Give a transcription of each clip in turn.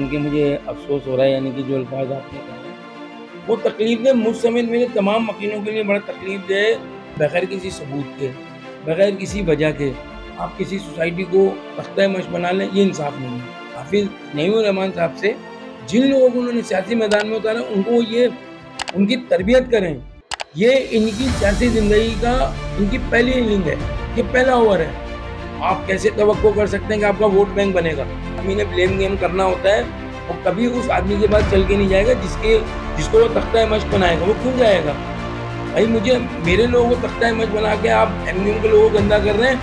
सुन के मुझे अफ़सोस हो रहा है, यानी कि जो अल्फ़ाज़ आपने कहे हैं, वो तकलीफ़देह मुझ समेत मेरे तमाम वकीलों के लिए बड़ा तकलीफ़देह, बगैर किसी सबूत के, बगैर किसी वजह के आप किसी सोसाइटी को तख्ता-ए-मश्क बना लें, ये इंसाफ़ नहीं है। हाफ़िज़ नईमुर रहमान साहब से जिन लोगों को उन्होंने सियासी मैदान में उतारा, उनको ये उनकी तरबियत करें। ये इनकी सियासी ज़िंदगी का इनकी पहली इनिंग है, ये पहला ओवर है। आप कैसे तवक्को कर सकते हैं कि आपका वोट बैंक बनेगा? आदमी ने ब्लेम गेम करना होता है, वो कभी उस आदमी के पास चल के नहीं जाएगा जिसको वो तख्ता-ए-मश्क बनाएगा, वो क्यों जाएगा? भाई मेरे लोगों को तख्ता-ए-मश्क बना के आप एमक्यूएम के लोगों को गंदा कर रहे हैं,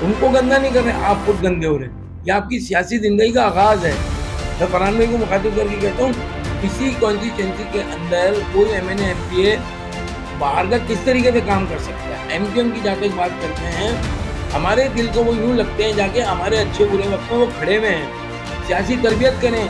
उनको गंदा नहीं कर रहे हैं, आप खुद गंदे हो रहे हैं। ये आपकी सियासी ज़िंदगी का आगाज़ है। मैं फरहान भाई को मुखातिब करके कहता हूँ, किसी कॉन्स्टिट्यूएंसी के अंदर कोई एमएनए, एमपीए बाहर का किस तरीके से काम कर सकता है? एमक्यूएम की जहाँ तक बात करते हैं, हमारे दिल को वो यूँ लगते हैं जाके हमारे अच्छे बुरे वक्त में वो खड़े हुए हैं। सियासी तरबियत करें।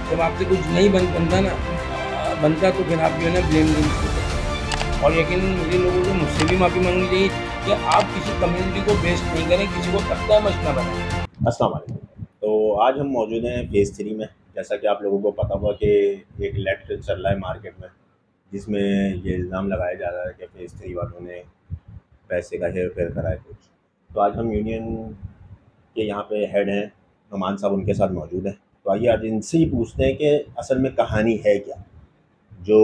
जब आपसे कुछ नहीं बनता तो फिर आप जो है ना ब्लेम गेम शुरू करते। और यकीनन मुझे लोगों को मुझसे भी माफ़ी मांगनी चाहिए कि आप किसी कम्युनिटी को बेस्ट नहीं करें, किसी को तख्ता-ए-मश्क ना बनाएं। अस्सलाम वालेकुम। तो आज हम मौजूद हैं फ़ेज़ 3 में। जैसा कि आप लोगों को पता हुआ कि एक लेट चल रहा है मार्केट में, जिसमें ये इल्ज़ाम लगाया जा रहा है कि फ़ेज़ 3 वालों ने पैसे का हेर-फेर करा है कुछ। तो आज हम यूनियन के यहाँ पे हेड हैं, नुमान साहब उनके साथ मौजूद हैं। तो आइए आज इनसे ही पूछते हैं कि असल में कहानी है क्या? जो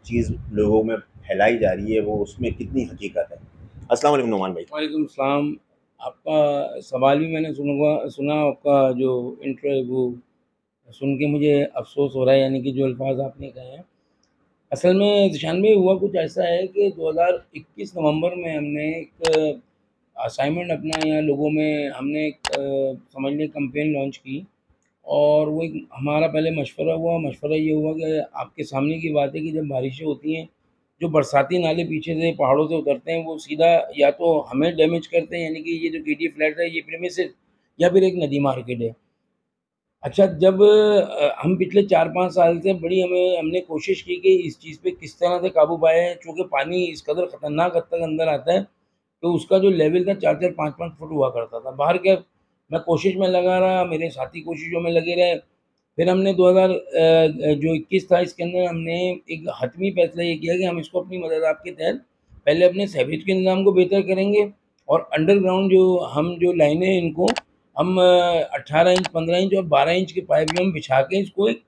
चीज़ लोगों में फैलाई जा रही है वो उसमें कितनी हकीकत है? अस्सलाम वालेकुम नुमान भाई। वालेकुम सलाम। आपका सवाल भी मैंने सुना, आपका जो इंट्रो है वो सुन के मुझे अफ़सोस हो रहा है, यानी कि जो अल्फ़ाज़ आपने कहे हैं। असल में ज़िशान में हुआ कुछ ऐसा है कि 2021 नवंबर में हमने एक असाइनमेंट अपना यहाँ लोगों में हमने एक समझ लें कैंपेन लॉन्च की। और वो एक हमारा पहले मशवरा ये हुआ कि आपके सामने की बात है कि जब बारिशें होती हैं, जो बरसाती नाले पीछे से पहाड़ों से उतरते हैं, वो सीधा या तो हमें डैमेज करते हैं, यानी कि ये जो केटी फ्लैट है ये प्रीमिसेस, या फिर एक नदी मार्केट है। अच्छा, जब हम पिछले 4-5 साल से हमने कोशिश की कि इस चीज़ पे किस तरह से काबू पाएँ, चूँकि पानी इस कदर ख़तरनाक हद तक अंदर आता है, तो उसका जो लेवल था 4-4 5-5 फुट हुआ करता था। बाहर क्या, मैं कोशिश में लगा रहा, मेरे साथी कोशिशों में लगे रहे। फिर हमने 2000 जो 21 था, इसके अंदर हमने एक हतमी फैसला ये किया कि हम इसको अपनी मदद के तहत पहले अपने सीवरेज के निज़ाम को बेहतर करेंगे, और अंडरग्राउंड जो लाइनें हैं इनको हम 18 इंच, 15 इंच और 12 इंच के पाइप जो हम बिछा के इसको एक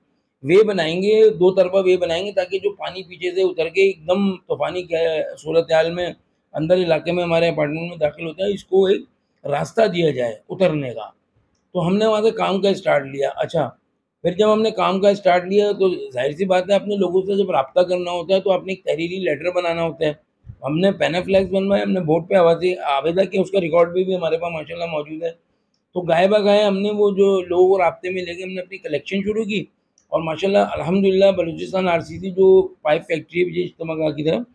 वे बनाएँगे, 2 तरफ़ा वे बनाएँगे, ताकि जो पानी पीछे से उतर के एकदम तूफ़ानी सूरत-ए-हाल में अंदर इलाके में हमारे अपार्टमेंट में दाखिल होता है, इसको एक रास्ता दिया जाए उतरने का। तो हमने वहाँ से काम का स्टार्ट लिया। अच्छा, फिर जब हमने काम का स्टार्ट लिया तो ज़ाहिर-सी बात है, अपने लोगों से जब राब्ता करना होता है तो आपने एक तहरीरी लेटर बनाना होता है। हमने पैनाफ्लेक्स बनवाए, हमने बोर्ड पे आवेदन किया, उसका रिकॉर्ड भी हमारे पास माशाल्लाह मौजूद है। तो गाए-बगाए हमने वो जो लोगों को राब्ते में लेके हमने अपनी कलेक्शन शुरू की, और माशाल्लाह अल्हम्दुलिल्लाह बलूचिस्तान आरसीसी जो पाइप फैक्ट्री है विजय इज्तिमा की तरफ,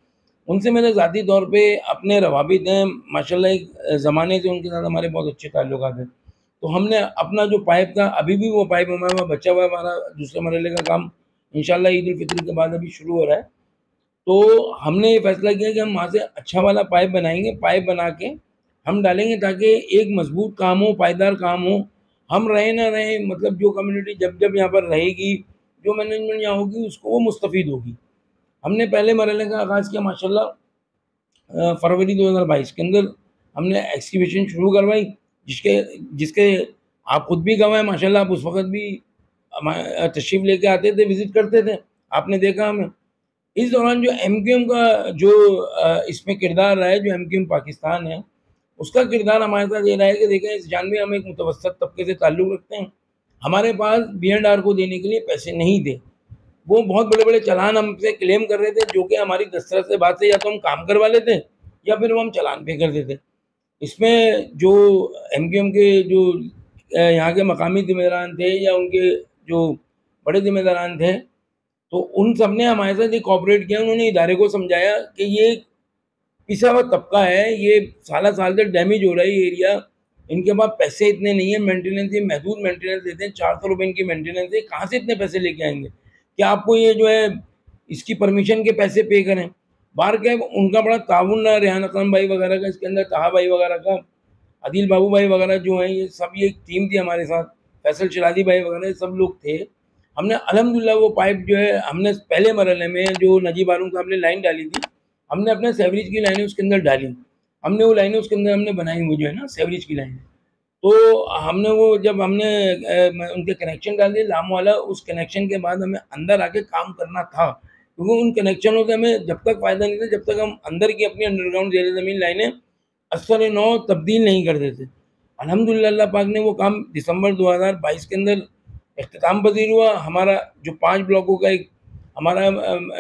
उनसे मेरे ज़ाती तौर पे अपने रवाबित हैं, माशाल्लाह एक ज़माने से उनके साथ हमारे बहुत अच्छे ताल्लुकात हैं। तो हमने अपना जो पाइप था, अभी भी वो पाइप हमारे पास बचा हुआ है, हमारा दूसरे मरहले का काम इंशाल्लाह ईद उल फितर के बाद अभी शुरू हो रहा है। तो हमने ये फैसला किया कि हम वहाँ से अच्छा वाला पाइप बनाएँगे, पाइप बना के हम डालेंगे, ताकि एक मज़बूत काम हो, पायदार काम हो। हम रहें ना रहें, मतलब जो कम्युनिटी जब यहाँ पर रहेगी, जो मैनेजमेंट यहाँ होगी, उसको वो मुस्तफ़ीद होगी। हमने पहले मरहले का आगाज़ किया माशाल्लाह फरवरी 2022 के अंदर हमने एक्सकवेशन शुरू करवाई, जिसके जिसके आप खुद भी गवाह हैं माशाल्लाह। आप उस वक़्त भी तशरीफ़ लेके आते थे, विज़िट करते थे, आपने देखा हमें। इस दौरान जो एमक्यूएम का जो इसमें किरदार रहा है, जो एमक्यूएम पाकिस्तान है, उसका किरदार हमारे साथ ये रहा है कि देखें, इस जानवी हम एक मुतवस्सत तबके से ताल्लुक़ रखते हैं। हमारे पास B&R को देने के लिए पैसे नहीं थे। वो बहुत बड़े-बड़े चालान हमसे क्लेम कर रहे थे, जो कि हमारी दस्तरस से बात से या तो हम काम करवा लेते या फिर वो हम चालान पे कर देते। इसमें जो एमक्यूएम के जो यहाँ के मकामी ज़िम्मेदारान थे या उनके जो बड़े ज़िम्मेदारान थे, तो उन सब ने हमारे साथ ये कोऑपरेट किया। उन्होंने इदारे को समझाया कि ये पिसा हुआ तबका है, ये साल तक डैमेज हो रहा है ये एरिया, इनके पास पैसे इतने नहीं है, मेंटेनेंस ये महदूद मेंटेनेंस देते हैं, 400 रुपए इनकी मेंटेनेंस है, कहाँ से इतने पैसे लेके आएँगे? क्या आपको ये जो है इसकी परमिशन के पैसे पे करें? बाहर क्या है, उनका बड़ा ताउन रहा, रेहान अकरम भाई वगैरह का, इसके अंदर ताहा भाई वगैरह का, आदिल बाबू भाई वगैरह जो हैं, ये सब ये एक टीम थी हमारे साथ, फैसल शरादी भाई वगैरह सब लोग थे। हमने अल्हम्दुलिल्लाह वो पाइप जो है हमने पहले मरहले में जो नजीब हारून साहब ने लाइन डाली थी, हमने अपने सेवरेज की लाइनें उसके अंदर डाली। हमने वो लाइनें उसके अंदर हमने बनाई, वो जो है ना सेवरेज की लाइनें। तो हमने वो जब हमने उनके कनेक्शन डाल दिए लाम वाला, उस कनेक्शन के बाद हमें अंदर आके काम करना था, क्योंकि उन कनेक्शनों से हमें जब तक फ़ायदा नहीं था, जब तक हम अंदर की अपनी अंडरग्राउंड ज़ेर ज़मीन लाइनें असर नौ तब्दील नहीं कर देते। अल्हम्दुलिल्लाह अल्लाह पाक ने वो काम दिसंबर 2022 के अंदर इख्तिताम पज़ीर हुआ। हमारा जो 5 ब्लॉकों का एक हमारा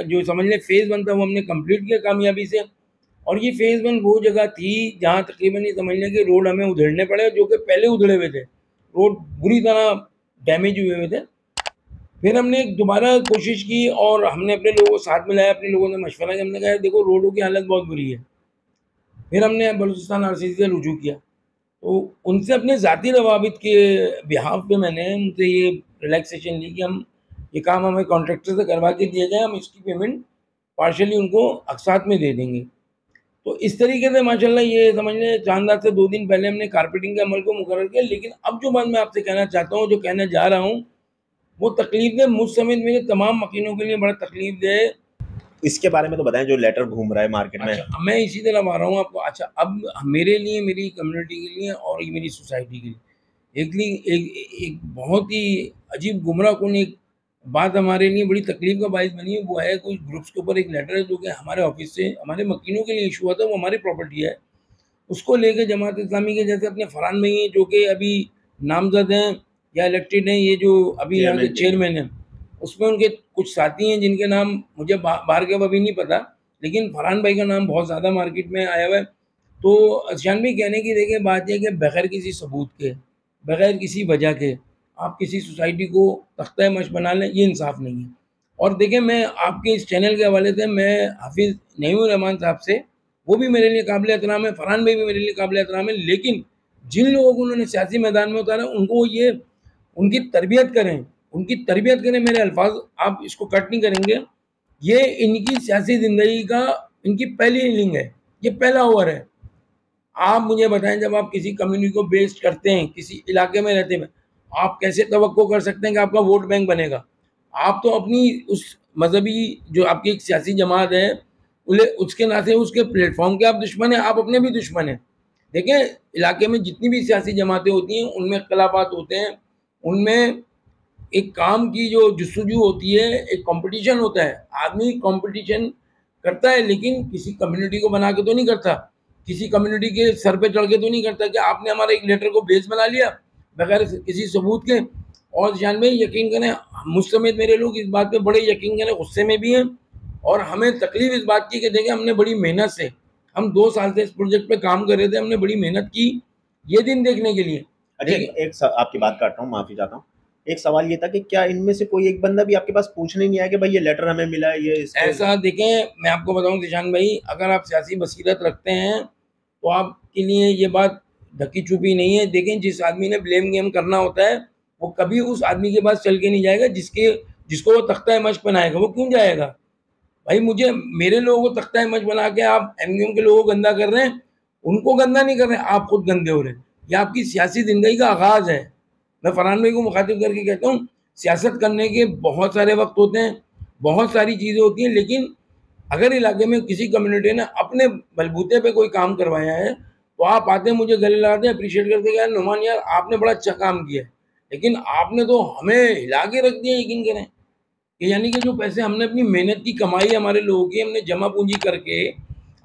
जो समझ लें फ़ेज़ 1 था, वो हमने कंप्लीट किया कामयाबी से। और ये फ़ेज़ 1 वो जगह थी जहाँ तकरीबन ये समझ लें कि रोड हमें उधेड़ने पड़े, जो कि पहले उधड़े हुए थे। रोड बुरी तरह डैमेज हुए हुए थे। फिर हमने दोबारा कोशिश की और हमने अपने लोगों को साथ मिलाया, अपने लोगों से मशवरा किया। हमने कहा देखो रोडों की हालत बहुत बुरी है। फिर हमने बलूचिस्तान आरसीसी से रुजू किया। तो उनसे अपने ज़ाती रवाबित के बिहाफ़ पे मैंने उनसे ये रिलैक्सेशन ली कि हम ये काम हमें कॉन्ट्रैक्टर से करवा के दिया जाए, हम इसकी पेमेंट पार्शियली उनको अक़सात में दे देंगे। तो इस तरीके से माशाल्लाह ये समझ लें चाँद रात से 2 दिन पहले हमने कारपेटिंग के अमल को मुकर्रर किया। लेकिन अब जो बात मैं आपसे कहना चाहता हूँ, जो कहने जा रहा हूँ, वो तकलीफ़देह मुझ समेत मेरे तमाम मकीनों के लिए बड़ा तकलीफ़देह। इसके बारे में तो बताएं, जो लेटर घूम रहा है मार्केट में। अच्छा, मैं इसी तरफ आ रहा हूँ आपको। अच्छा, अब मेरे लिए, मेरी कम्युनिटी के लिए और ये मेरी सोसाइटी के लिए एक बहुत ही अजीब गुमराहकुन एक बात हमारे लिए बड़ी तकलीफ का बायस बनी है। वो है कुछ ग्रुप्स के ऊपर एक लेटर है जो कि हमारे ऑफिस से हमारे मकीनों के लिए इशू हुआ था। वो हमारी प्रॉपर्टी है, उसको लेके जमात इस्लामी के जैसे अपने फरहान भाई हैं जो कि अभी नामजद हैं या इलेक्टेड हैं, ये जो अभी यहाँ के चेयरमैन हैं, उसमें उनके कुछ साथी हैं जिनके नाम मुझे बाहर के अभी नहीं पता, लेकिन फरहान भाई का नाम बहुत ज़्यादा मार्केट में आया हुआ है। तो अशान भाई कहने की देखिए बात यह कि बगैर किसी सबूत के, बगैर किसी वजह के आप किसी सोसाइटी को तख्ता मश बना लें, ये इंसाफ नहीं है। और देखिए मैं आपके इस चैनल के हवाले से मैं हाफिज़ नईमुर रहमान साहब से, वो भी मेरे लिए काबिल एहतराम है, फरहान भाई भी मेरे लिए काबिल एहतराम है, लेकिन जिन लोगों को उन्होंने सियासी मैदान में उतारा उनको ये उनकी तरबियत करें, उनकी तरबियत करें। मेरे अल्फाज आप इसको कट नहीं करेंगे। ये इनकी सियासी ज़िंदगी का इनकी पहली इनिंग है, ये पहला ओवर है। आप मुझे बताएं जब आप किसी कम्युनिटी को बेस्ड करते हैं, किसी इलाके में रहते हैं, आप कैसे तवक्को कर सकते हैं कि आपका वोट बैंक बनेगा? आप तो अपनी उस मज़हबी जो आपकी एक सियासी जमात है, उसके नाते उसके प्लेटफॉर्म के आप दुश्मन हैं, आप अपने भी दुश्मन हैं। देखें इलाके में जितनी भी सियासी जमातें होती हैं उनमें इख्तलाफात होते हैं, उनमें एक काम की जो जुस्तजू होती है, एक कंपटीशन होता है। आदमी कंपटीशन करता है लेकिन किसी कम्युनिटी को बना के तो नहीं करता, किसी कम्युनिटी के सर पे चढ़ के तो नहीं करता कि आपने हमारे एक लेटर को बेस बना लिया बगैर किसी सबूत के। और जान में यकीन करें, मुझ समेत मेरे लोग इस बात पे बड़े यकीन करें गुस्से में भी हैं, और हमें तकलीफ इस बात की कि देखें हमने बड़ी मेहनत से, हम 2 साल से इस प्रोजेक्ट पे काम कर रहे थे, हमने बड़ी मेहनत की ये दिन देखने के लिए। अच्छा, आपकी बात काट रहा हूँ, माफ़ी चाहता हूँ। एक सवाल ये था कि क्या इनमें से कोई एक बंदा भी आपके पास पूछने नहीं आया कि भाई ये लेटर हमें मिला है, ये ऐसा देखें मैं आपको बताऊं जिशान भाई, अगर आप सियासी बसीरत रखते हैं तो आपके लिए ये बात ढकी छुपी नहीं है। देखें जिस आदमी ने ब्लेम गेम करना होता है वो कभी उस आदमी के पास चल के नहीं जाएगा जिसको वो तख्ता मश्क बनाएगा। वो क्यों जाएगा भाई? मुझे मेरे लोगों को तख्ता मश्क बना के आप एमक्यूएम के लोगों को गंदा कर रहे हैं, उनको गंदा नहीं कर रहे हैं, आप खुद गंदे हो रहे हैं। ये आपकी सियासी ज़िंदगी का आगाज़ है। मैं फरहान भाई को मुखातिब करके कहता हूँ सियासत करने के बहुत सारे वक्त होते हैं, बहुत सारी चीज़ें होती हैं, लेकिन अगर इलाके में किसी कम्युनिटी ने अपने बलबूते पे कोई काम करवाया है तो आप आते हैं मुझे गले लगाते हैं, अप्रिशिएट करते हैं यार नुमान यार आपने बड़ा अच्छा काम किया है। लेकिन आपने तो हमें हिला के रख दिया। यकीन करें कि यानी कि जो पैसे हमने अपनी मेहनत की कमाई हमारे लोगों की, हमने जमा पूंजी करके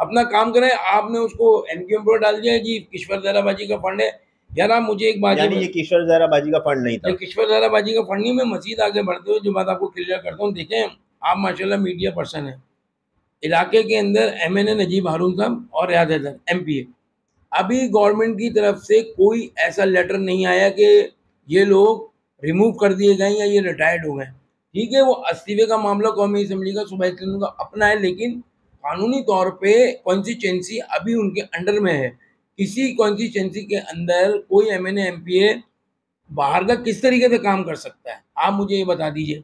अपना काम कराए, आपने उसको एमक्यूएम पर डाल दिया जी किश्वर ज़राबाजी का फंड है। यार आप मुझे एक बात, यानी ये किशोर ज़राबाजी का फंड नहीं था? ये किश्वर ज़राबाजी का फंड नहीं। मैं मज़ीद आगे बढ़ते हुए जो बात आपको क्लियर करता हूँ, देखें आप माशाल्लाह मीडिया पर्सन हैं, इलाके के अंदर एमएनए नजीब हारून साहब और रियाज हैदर एमपीए, अभी गवर्नमेंट की तरफ से कोई ऐसा लेटर नहीं आया कि ये लोग रिमूव कर दिए गए या ये रिटायर्ड हो गए। ठीक है, वो इस्तीफे का मामला कौमी असम्बली का सूबाई असम्बली का अपना है, लेकिन कानूनी तौर पे कॉन्स्टिट्यूंसी अभी उनके अंडर में है। किसी कॉन्स्टिट्यूंसी के अंदर कोई एमएनए एमपीए बाहर का किस तरीके से काम कर सकता है? आप मुझे ये बता दीजिए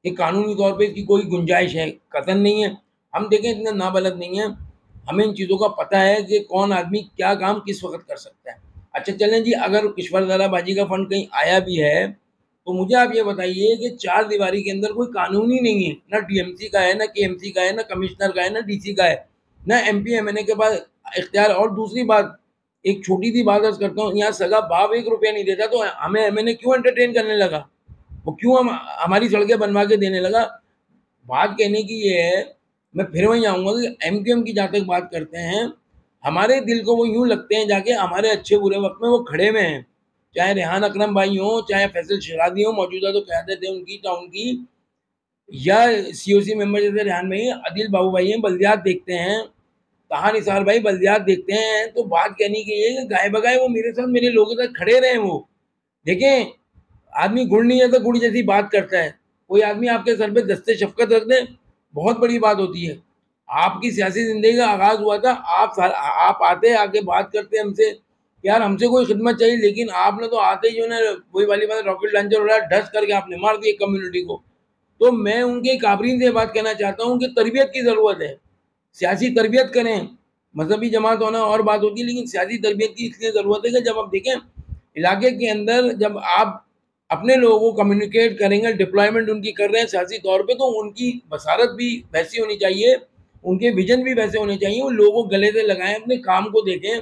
कि कानूनी तौर पे इसकी कोई गुंजाइश है? कतई नहीं है। हम देखें इतने नाबलद नहीं हैं, हमें इन चीज़ों का पता है कि कौन आदमी क्या काम किस वक़्त कर सकता है। अच्छा चलें जी, अगर किश्वर ज़राबाजी का फ़ंड कहीं आया भी है तो मुझे आप ये बताइए कि चार दीवारी के अंदर कोई कानून ही नहीं है, ना टीएमसी का है, ना केएमसी का है, ना कमिश्नर का है, ना डीसी का है, ना एमपी एमएनए के पास इख्तियार। और दूसरी बात, एक छोटी सी बात अर्ज करता हूँ, यहाँ सगा बाप 1 रुपया नहीं देता तो हमें एमएनए क्यों एंटरटेन करने लगा, वो क्यों हम हमारी सड़कें बनवा के देने लगा। बात कहने की ये है, मैं फिर वहीं आऊँगा कि एमक्यूएम की जहाँ तक बात करते हैं, हमारे दिल को वो यूँ लगते हैं जाके हमारे अच्छे बुरे वक्त में वो खड़े में हैं, चाहे रेहान अकरम भाई हो, चाहे फैसल शरादी हो, मौजूदा तो क़यादत है उनकी टाउन की, या सीओसी मेंबर जैसे रेहान भाई, आदिल बाबू भाई हैं, बल्दियात देखते हैं, ताहा निसार भाई बल्दियात देखते हैं। तो बात कहने की ये है कि गाय बगाए वो मेरे साथ, मेरे लोगों के साथ खड़े रहे वो। देखें, आदमी गुड़ नहीं है तो गुड़ जैसी बात करता है। कोई आदमी आपके सर पे दस्ते शफकत रख दे, बहुत बड़ी बात होती है। आपकी सियासी ज़िंदगी का आगाज़ हुआ था, आप आते आके बात करते हमसे, यार हमसे कोई खिदमत चाहिए, लेकिन आपने तो आते ही जो है वही वाली बात, रॉकेट लॉन्चर उड़ा ढस करके आपने मार दिया कम्युनिटी को। तो मैं उनके काबरीन से बात कहना चाहता हूँ कि तरबियत की ज़रूरत है, सियासी तरबियत करें। मजहबी जमात होना और बात होती है, लेकिन सियासी तरबियत की इसलिए ज़रूरत है कि जब आप देखें इलाके के अंदर, जब आप अपने लोगों को कम्युनिकेट करेंगे, डिप्लॉयमेंट उनकी कर रहे हैं सियासी तौर पे, तो उनकी बसारत भी वैसी होनी चाहिए, उनके विजन भी वैसे होने चाहिए, वो लोगों को गले से लगाएं, अपने काम को देखें।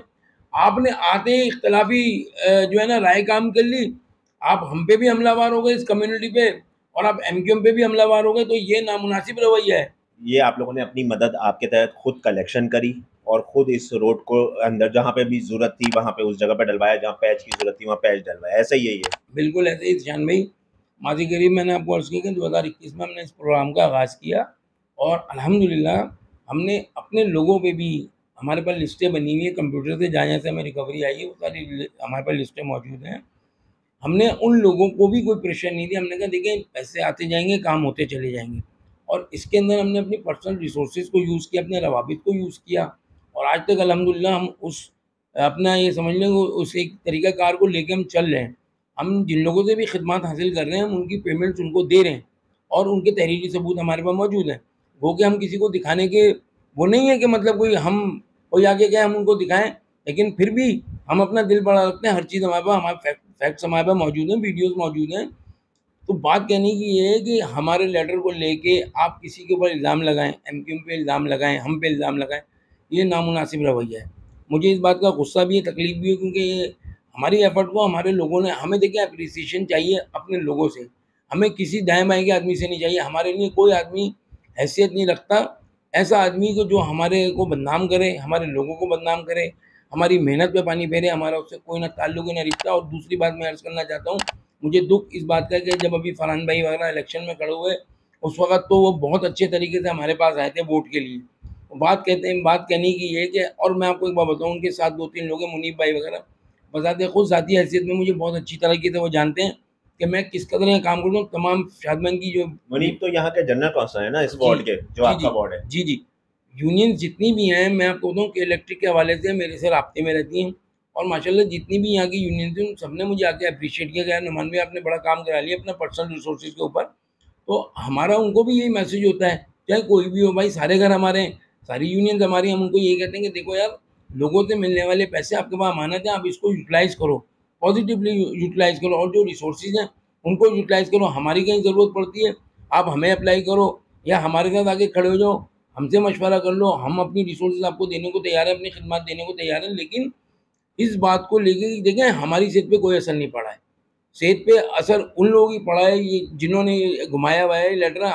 आपने आते ही इख्तलाफी जो है ना राय काम कर ली, आप हम पे भी हमलावर हो गए इस कम्युनिटी पे, और आप एमक्यूएम पे भी हमलावर हो गए, तो ये नामुनासिब रवैया है। ये आप लोगों ने अपनी मदद आपके तहत खुद कलेक्शन करी और खुद इस रोड को अंदर जहाँ पे भी ज़रूरत थी वहाँ पे उस जगह पे डलवाया, जहाँ पैच की ज़रूरत थी वहाँ पैच डलवाया, ऐसा ही है ये? बिल्कुल ऐसे ही ईशान भाई, माजी करीब मैंने आपको अर्ज़ किया कि 2021 में हमने इस प्रोग्राम का आगाज़ किया, और अल्हम्दुलिल्लाह हमने अपने लोगों पे भी, हमारे पास लिस्टें बनी हुई हैं कंप्यूटर से, जहाँ से हमें रिकवरी आई है वो सारी हमारे पास लिस्टें मौजूद हैं। हमने उन लोगों को भी कोई प्रेशर नहीं दिया, हमने कहा देखिए पैसे आते जाएंगे, काम होते चले जाएंगे, और इसके अंदर हमने अपनी पर्सनल रिसोर्सेज को यूज़ किया, अपने रवाबित को यूज़ किया, और आज तक अल्हम्दुलिल्लाह हम उस अपना ये समझ लें उस एक तरीक़ाकार को लेके हम चल रहे हैं। हम जिन लोगों से भी खिदमत हासिल कर रहे हैं, हम उनकी पेमेंट्स उनको दे रहे हैं, और उनके तहरीरी सबूत हमारे पास मौजूद हैं। वो कि हम किसी को दिखाने के वो नहीं है कि मतलब कोई आगे गए हम उनको दिखाएँ, लेकिन फिर भी हम अपना दिल बड़ा रखते हैं, हर चीज़ हमारे पास, हमारे फैक्ट्स हमारे पास मौजूद हैं, वीडियोज़ मौजूद हैं। तो बात कहने की ये है कि हमारे लेटर को लेके आप किसी के ऊपर इल्ज़ाम लगाएँ, एमक्यूएम पे इल्ज़ाम लगाएँ, हम पे इल्ज़ाम लगाएँ, ये नामुनासिब रवैया है। मुझे इस बात का गुस्सा भी है, तकलीफ़ भी है, क्योंकि ये हमारी एफ़र्ट को हमारे लोगों ने, हमें देखिए एप्रिसिएशन चाहिए अपने लोगों से, हमें किसी दाएँ-बाएँ के आदमी से नहीं चाहिए। हमारे लिए कोई आदमी हैसियत नहीं रखता, ऐसा आदमी को जो हमारे को बदनाम करे, हमारे लोगों को बदनाम करे, हमारी मेहनत पे पानी फेरे, हमारा उससे कोई ना ताल्लुक है ना रिश्ता। और दूसरी बात मैं अर्ज़ करना चाहता हूँ, मुझे दुःख इस बात का है कि जब अभी फरहान भाई वगैरह इलेक्शन में खड़े हुए, उस वक़्त तो वो बहुत अच्छे तरीके से हमारे पास आए थे वोट के लिए। बात कहने की ये है कि, और मैं आपको एक बात बताऊँ, उनके साथ 2-3 लोग हैं, मुनीब भाई वगैरह, बज़ाते खुद ज़ाती हैसियत में मुझे बहुत अच्छी तरीके से वो जानते हैं कि मैं किस कदर ये काम करता हूँ। तमाम शादमैन की जो मुनीब तो यहाँ के जनरल कौंसल है ना इस जी, वार्ड के, जो जी, आपका वार्ड है? जी, जी। यूनियन जितनी भी हैं, मैं आपको बताऊँ कि इलेक्ट्रिक के हवाले से मेरे से राब्ते में रहती हैं, और माशाल्लाह जितनी भी यहाँ की यूनियन थी, उन सबने मुझे आके एप्रिशिएट किया कि यार नुमान भाई आपने बड़ा काम करा लिया अपना पर्सनल रिसोर्सेज़ के ऊपर। तो हमारा उनको भी यही मैसेज होता है, चाहे कोई भी हो भाई, सारे घर हमारे हैं, सारी यूनियंस हमारी हैं, हम उनको यही कहते हैं कि देखो यार, लोगों से मिलने वाले पैसे आपके पास अमानत है, आप इसको यूटिलाइज़ करो, पॉज़िटिवली यूटिलाइज़ करो, और जो रिसोर्सेज़ हैं उनको यूटिलाइज़ करो। हमारी कहीं ज़रूरत पड़ती है, आप हमें अप्लाई करो, या हमारे साथ आके खड़े हो जाओ, हमसे मशवरा कर लो, हम अपनी रिसोर्सेज़ आपको देने को तैयार हैं, अपनी खिदमत देने को तैयार हैं। लेकिन इस बात को लेके कि देखें हमारी सेहत पे कोई असर नहीं पड़ा है। सेहत पे असर उन लोगों की पड़ा है ये जिन्होंने ये घुमाया हुआ है लेटर।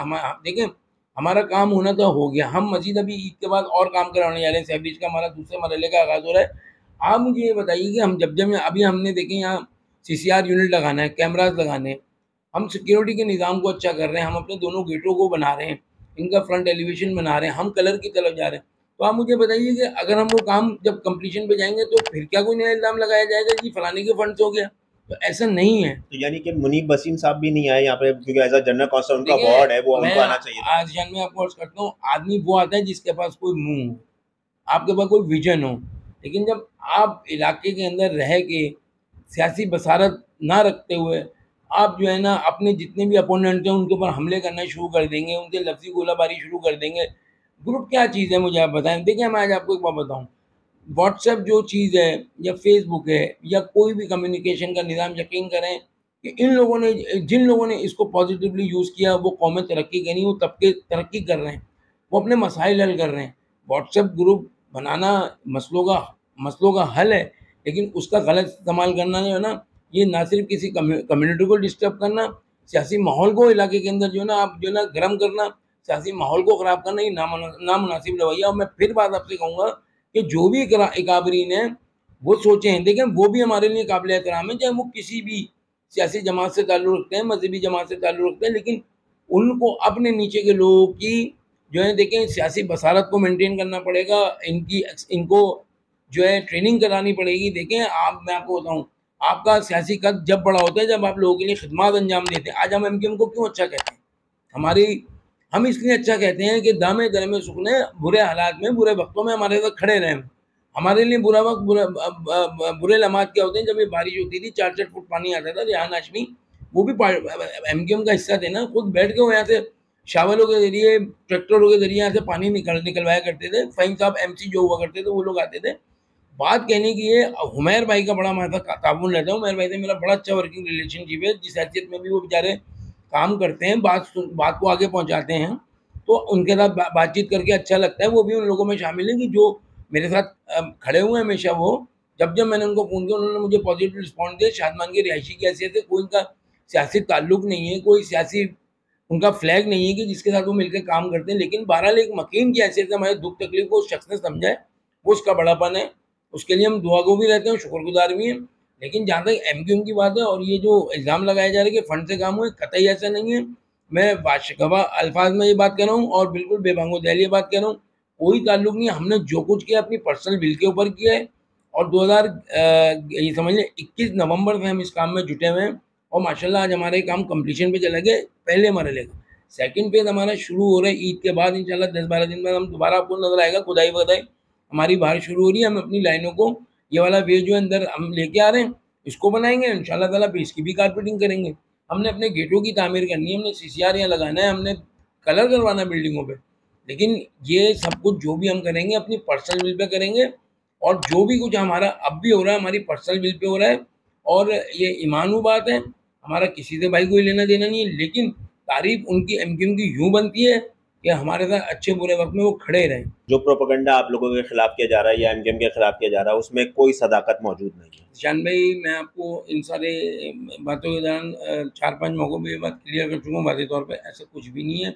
देखें, हमारा काम होना तो हो गया, हम मज़ीद अभी ईद के बाद और काम कराने जा रहे हैं। सहब्रीज का हमारा दूसरे मरहले का आगाज़ हो रहा है। आप मुझे ये बताइए कि हम जब अभी हमने देखें यहाँ सीसीआर यूनिट लगाना है, कैमराज़ लगाने हैं, हम सिक्योरिटी के निज़ाम को अच्छा कर रहे हैं, हम अपने दोनों गेटों को बना रहे हैं, इनका फ्रंट एलिवेशन बना रहे हैं, हम कलर की तरफ जा रहे हैं। तो आप मुझे बताइए कि अगर हम वो काम जब कंप्लीशन पे जाएँगे तो फिर क्या कोई नया इल्ज़ाम लगाया जाएगा कि फलाने के फंड से हो गया? तो ऐसा नहीं है। तो यानी कि मुनीब वसीम साहब भी नहीं आए यहाँ पे, क्योंकि एज़ अ जनरल कौंसल उनका देखिए, वार्ड है, वो मैं उनको आना चाहिए था। आज़ियान में आपको अर्ज़ करता हूँ, आदमी वो आता है जिसके पास कोई मुँह हो, आपके पास कोई विज़न हो। लेकिन जब आप इलाके के अंदर रह के सियासी बसारत ना रखते हुए आप जो है ना अपने जितने भी अपोनेंट हैं उनके ऊपर हमले करना शुरू कर देंगे, उनसे लफ्ज़ी गोलाबारी शुरू कर देंगे। ग्रुप क्या चीज़ है मुझे आप बताएँ? देखिए, मैं आज आपको एक बात बताऊँ, व्हाट्सएप जो चीज़ है या फ़ेसबुक है या कोई भी कम्युनिकेशन का निज़ाम, यकीन करें कि इन लोगों ने, जिन लोगों ने इसको पॉजिटिवली यूज़ किया वो कौमें तरक्की करी, वो तबके तरक्की कर रहे हैं, वो अपने मसाइल हल कर रहे हैं। व्हाट्सएप ग्रुप बनाना मसलों का हल है, लेकिन उसका गलत इस्तेमाल करना जो है ना, ये ना सिर्फ किसी कम्युनिटी को डिस्टर्ब करना, सियासी माहौल को इलाके के अंदर जो है ना आप जो है ना गर्म करना, सियासी माहौल को ख़राब करना, ये नामुनासिब रवैया। और मैं फिर बात आपसे कहूँगा कि जो भी इकाबरीन हैं वो सोचें, देखें वो भी हमारे लिए काबिल एहतराम है, चाहे वो किसी भी सियासी जमात से ताल्लुक़ रखते हैं, मज़हबी जमात से ताल्लुक़ रखते हैं, लेकिन उनको अपने नीचे के लोगों की जो है देखें सियासी बसारत को मेंटेन करना पड़ेगा, इनको जो है ट्रेनिंग करानी पड़ेगी। देखें मैं आपको बताऊँ, आपका सियासी कद जब बड़ा होता है जब आप लोगों के लिए खिदमत अंजाम देते हैं। आज हम एमक्यूएम को क्यों अच्छा कहते हैं? हमारी हम इसलिए अच्छा कहते हैं कि दामे दरमे सुखने, बुरे हालात में, बुरे वक्तों में हमारे साथ खड़े रहें। हमारे लिए बुरा वक्त, बुरे लम्हात क्या होते हैं, जब ये बारिश होती थी 4-4 फुट पानी आता था, रेहान हाशमी वो भी एमक्यूएम का हिस्सा थे ना, खुद बैठ के वो यहाँ से शावलों के जरिए, ट्रैक्टरों के जरिए यहाँ से पानी निकलवाया करते थे। फ़हीम साहब एमसी जो हुआ करते थे वो लोग आते थे। बात कहने की है, हुमैर भाई का बड़ा हमारे साथ ताउन रहता है। हुमैर भाई से मेरा बड़ा अच्छा वर्किंग रिलेशनशिप है, जिस हैसियत में भी वो बेचारे काम करते हैं, बात को आगे पहुँचाते हैं, तो उनके साथ बातचीत करके अच्छा लगता है। वो भी उन लोगों में शामिल हैं कि जो मेरे साथ खड़े हुए हैं हमेशा। वो जब मैंने उनको फ़ोन किया उन्होंने मुझे पॉजिटिव रिस्पॉन्स दिया। शादमान की रिहायशी की हैसियत से कोई इनका सियासी ताल्लुक नहीं है, कोई सियासी उनका फ्लैग नहीं है कि जिसके साथ वो मिलकर काम करते हैं, लेकिन बहरहाल एक मकीन की हैसियत से हमारे दुख तकलीफ को उस शख्स ने समझा है, वो उसका बड़ापन है। उसके लिए हम दुआगो भी रहते हैं, शुक्रगुजार भी हैं। लेकिन जहाँ तक एमक्यूएम की बात है और ये जो इल्ज़ाम लगाया जा रहा है कि फ़ंड से काम हुआ है, कतई ऐसा नहीं है। मैं बाशगवा अल्फाज में ये बात कह रहा हूँ और बिल्कुल बेबांगो दहली बात कह रहा हूँ। कोई ताल्लुक नहीं, हमने जो कुछ किया अपनी पर्सनल बिल के ऊपर किया है। और 2000 ये समझ लें 21 नवंबर से हम इस काम में जुटे हुए हैं और माशाल्लाह आज हमारा ये काम कंप्लीशन पे चला गया, पहले मरहले का। सेकंड फेज़ हमारा शुरू हो रहा है ईद के बाद, इंशाल्लाह 10-12 दिन बाद हम दोबारा आपको नज़र आएगा, खुदाई बधाई हमारी बाहर शुरू हो रही है। हम अपनी लाइनों को ये वाला वे जो अंदर हम लेके आ रहे हैं इसको बनाएंगे इंशाल्लाह ताला, पे इसकी भी कारपेटिंग करेंगे। हमने अपने गेटों की तामीर करनी है, हमने सीसीआर यहाँ लगाना है, हमने कलर करवाना है बिल्डिंगों पे। लेकिन ये सब कुछ जो भी हम करेंगे अपनी पर्सनल बिल पे करेंगे और जो भी कुछ हमारा अब भी हो रहा है हमारी पर्सनल बिल पे हो रहा है। और ये ईमानू बात है, हमारा किसी से भाई कोई लेना देना नहीं है, लेकिन तारीफ उनकी एमक्यूएम की यूँ बनती है कि हमारे साथ अच्छे बुरे वक्त में वो खड़े रहें। जो प्रोपेगेंडा आप लोगों के खिलाफ किया जा रहा है या एमकेएम के खिलाफ किया जा रहा है उसमें कोई सदाकत मौजूद नहीं है। शान भाई मैं आपको इन सारे बातों के दौरान 4-5 मौक़ों पे ये बात क्लियर कर चुका हूँ वाज़ेह तौर पे, ऐसा कुछ भी नहीं है।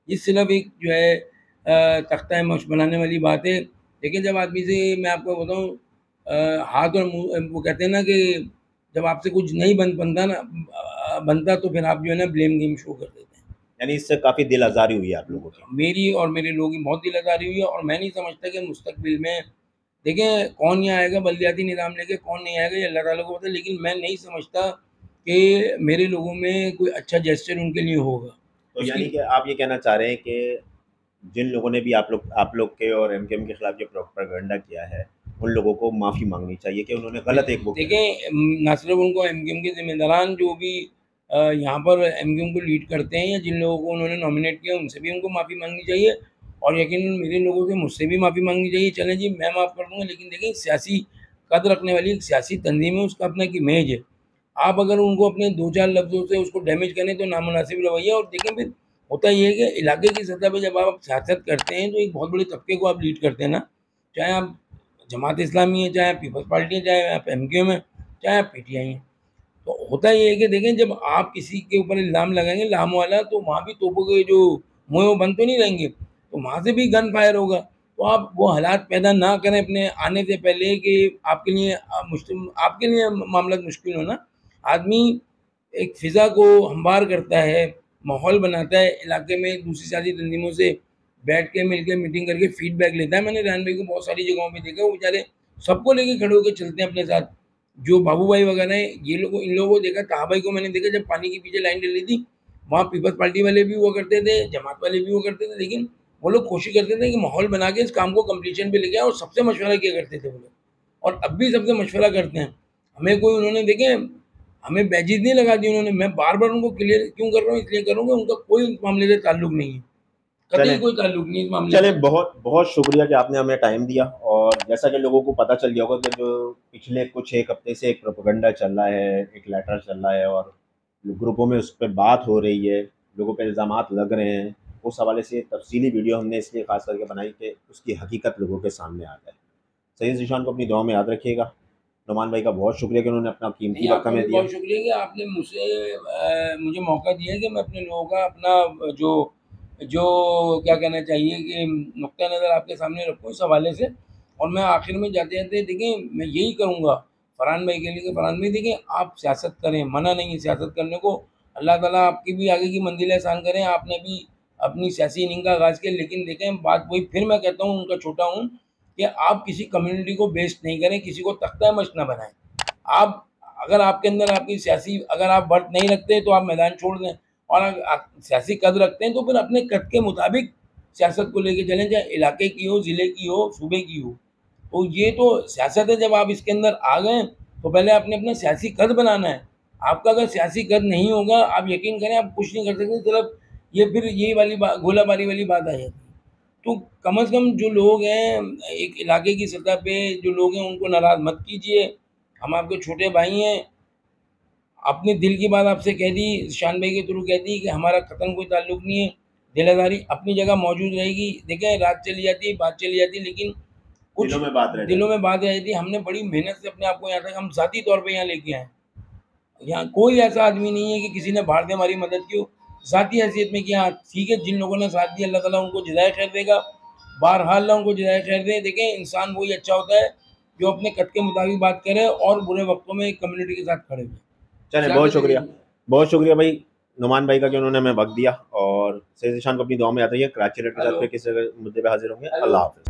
ये सिर्फ़ एक जो है तख्ता-ए-मश्क बनाने वाली बात है। लेकिन जब आदमी से मैं आपको बताऊँ हाथ और मुँह, वो कहते हैं ना कि जब आपसे कुछ नहीं बनता तो फिर आप जो है ना ब्लेम गेम शो कर देते हैं। यानी इससे काफ़ी दिल आज़ारी हुई है आप लोगों की। मेरी और मेरे लोगों की बहुत दिल आज़ारी हुई है और मैं नहीं समझता कि मुस्तकबिल में देखें कौन यहाँ आएगा बल्दियाती निज़ाम लेके, कौन नहीं आएगा ये अल्लाह ताला को पता है। लेकिन मैं नहीं समझता कि मेरे लोगों में कोई अच्छा जेस्चर उनके लिए होगा। तो यानी कि आप ये कहना चाह रहे हैं कि जिन लोगों ने भी आप लोग के और एमकेएम के खिलाफ जो प्रोपेगेंडा किया है उन लोगों को माफ़ी मांगनी चाहिए कि उन्होंने गलत एक वो किया। देखें ना सिर्फ उनको एमक्यूएम के ज़िम्मेदारान जो भी यहाँ पर एमक्यूएम को लीड करते हैं या जिन लोगों को उन्होंने नॉमिनेट किया उनसे भी उनको माफ़ी मांगनी चाहिए और यकीनन मेरे लोगों से मुझसे भी माफ़ी मांगनी चाहिए। चलें जी मैं माफ़ कर दूँगा, लेकिन देखिए सियासी कद रखने वाली एक सियासी तंज़ीम है, उसका अपना एक इमेज है। आप अगर उनको अपने 2-4 लफ्ज़ों से उसको डैमेज करें तो नामुनासिब रवैया। और देखें फिर होता ये है कि इलाके की सतह पे जब आप सियासत करते हैं तो एक बहुत बड़े तबके को आप लीड करते हैं ना, चाहे आप जमात इस्लामी है, चाहे आप पीपल्स पार्टी है, चाहे आप एमक्यूएम है, चाहे आप पीटीआई हैं। तो होता ये है कि देखें जब आप किसी के ऊपर इल्ज़ाम लगाएँगे लाम वाला, तो वहाँ भी तोपों के जो मुँह है वो बंद तो नहीं रहेंगे, तो वहाँ से भी गन फायर होगा। तो आप वो हालात पैदा ना करें अपने आने से पहले कि आपके लिए मामला मुश्किल हो ना। आदमी एक फ़िज़ा को हमवार करता है, माहौल बनाता है, इलाके में दूसरी सियासी तंज़ीमों से बैठ के मिल के मीटिंग करके फ़ीडबैक लेता है। मैंने रेहान भाई को बहुत सारी जगहों पे देखा, वो बेचारे सबको लेके खड़े होके चलते हैं अपने साथ। जो बाबू भाई वगैरह हैं, ये लोग इन लोगों को देखा, ताहा भाई को मैंने देखा जब पानी के पीछे लाइन डली थी, वहाँ पीपल्स पार्टी वाले भी हुआ करते थे, जमात वाले भी हुआ करते थे, लेकिन वो लोग कोशिश करते थे कि माहौल बना के इस काम को कंप्लीशन पे लेके आएँ और सबसे मशवरा किया करते थे वो लोग और अब भी सबसे मशवरा करते हैं। हमें कोई उन्होंने देखें हमें बैजेज़ नहीं लगा दी उन्होंने, मैं बार-बार उनको क्लियर क्यों कर रहा हूँ, इसलिए कर रहा हूँ कि उनका कोई इस मामले से ताल्लुक नहीं है, कतई कोई ताल्लुक नहीं इस मामले से। चलें बहुत बहुत शुक्रिया कि आपने हमें टाइम दिया और जैसा कि लोगों को पता चल गया होगा कि जो पिछले कुछ 1 हफ्ते से एक प्रोपेगेंडा चल रहा है, एक लेटर चल रहा है और ग्रुपों में उस पर बात हो रही है, लोगों पे इल्ज़ामात लग रहे हैं, उस हवाले से तफसीली वीडियो हमने इसलिए ख़ास करके बनाई कि उसकी हकीकत लोगों के सामने आ जाए। सईद ज़ीशान को अपनी दुआ में याद रखिएगा। नुमान भाई का बहुत शुक्रिया कि उन्होंने अपना कीमती नहीं, वक़्त आपका हमें भी दिया। बहुत शुक्रिया कि आपने मुझे मौका दिया कि मैं अपने लोगों का अपना जो जो क्या कहना चाहिए कि नुक्ता नज़र आपके सामने रखूँ इस हवाले से। और मैं आखिर में जाते-जाते देखिए मैं यही करूँगा फरहान भाई के लिए कि फरहान भाई देखिए आप सियासत करें, मना नहीं है सियासत करने को। अल्लाह ताला आपकी भी आगे की मंज़िलें आसान करें। आपने भी अपनी सियासी इनिंग का आगाज़ किया, लेकिन देखें बात वही फिर मैं कहता हूँ उनका छोटा हूँ कि आप किसी कम्युनिटी को बेइज़्ज़त नहीं करें, किसी को तख्ता-ए-मश्क ना बनाएँ। आप अगर आपके अंदर आपकी सियासी अगर आप वर्थ नहीं रखते तो आप मैदान छोड़ दें, और अगर आप सियासी कद रखते हैं तो फिर अपने कद के मुताबिक सियासत को लेके चलें, चाहे इलाके की हो, ज़िले की हो, सूबे की हो। तो ये तो सियासत है, जब आप इसके अंदर आ गए तो पहले आपने अपना सियासी कद बनाना है। आपका अगर सियासी कद नहीं होगा, आप यकीन करें आप कुछ नहीं कर सकते, सिर्फ ये फिर यही वाली गोलाबारी वाली बात आ जाती है। तो कम से कम जो लोग हैं एक इलाके की सतह पे जो लोग हैं उनको नाराज़ मत कीजिए। हम आपके छोटे भाई हैं, अपने दिल की बात आपसे कह दी, शान भाई के थ्रू कह दी कि हमारा कतन कोई ताल्लुक नहीं है। दिलादारी अपनी जगह मौजूद रहेगी। देखें रात चली जाती है, बात चली जाती है, लेकिन कुछ दिलों में बात रह दिलों जाती में बात रह जाती है। हमने बड़ी मेहनत से अपने आप को यहाँ तक हम ज़ाती तौर पे यहाँ लेके आए। यहाँ कोई ऐसा आदमी नहीं है कि किसी ने भाड़ दे हमारी मदद की हो, ज़ाती हैसियत में कि हाँ ठीक है, जिन लोगों ने साथ दिया अल्लाह ताला उनको जज़ाए खैर देगा, बहरहाल अल्लाह उनको जज़ाए खैर दे। देखें इंसान वही अच्छा होता है जो अपने कद के मुताबिक बात करे और बुरे वक़्तों में कम्युनिटी के साथ खड़े हुए। चलें, बहुत सियासत शुक्रिया। यही है। बहुत शुक्रिया भाई नुमान भाई का कि उन्होंने हमें वक़्त दिया, और सईद ज़ीशान को अपनी दुआ में याद रखिए। कराची रेड के साथ हेलो फिर किसी मुद्दे पे हाज़िर होंगे। हेलो अल्लाह हाफ़िज़।